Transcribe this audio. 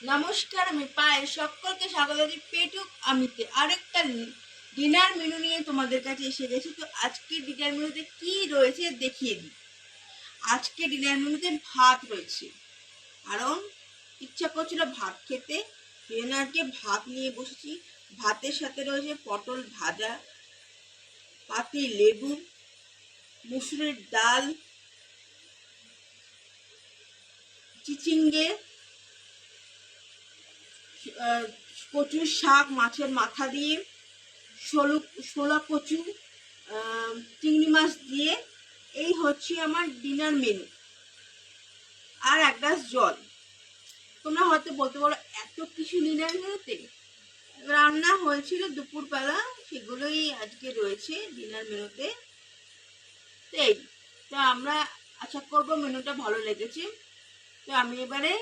নমস্কার, আমি পায়েল। সকলকে স্বাগত জানাই পেটুক আমিতে আরেকটা ডিনার মেনু নিয়ে তোমাদের কাছে এসে গেছি। তো আজকে ডিনার মেনুতে কি রয়েছে দেখিয়ে দিই। আজকে ডিনার মেনুতে ভাত রয়েছে, কারণ ইচ্ছা করছিল ভাত খেতে, সেজন্য আজকে ভাত নিয়ে বসেছি। ভাতের সাথে রয়েছে পটল ভাজা, পাতি লেবু, মুসুরির ডাল, চিচিঙ্গে, কচুর শাক মাছের মাথা দিয়ে, শোলা কচু, চিংড়ি মাছ দিয়ে। এই হচ্ছে আমার ডিনার মেনু। আর এক গ্লাস জল। তোমরা হয়তো বলতে পারো এত কিছু ডিনার মেনুতে? রান্না হয়েছিল দুপুরবেলা, সেগুলোই আজকে রয়েছে ডিনার মেনুতে। এই তো আমরা আশা করবো মেনুটা ভালো লেগেছে। তো আমি এবারে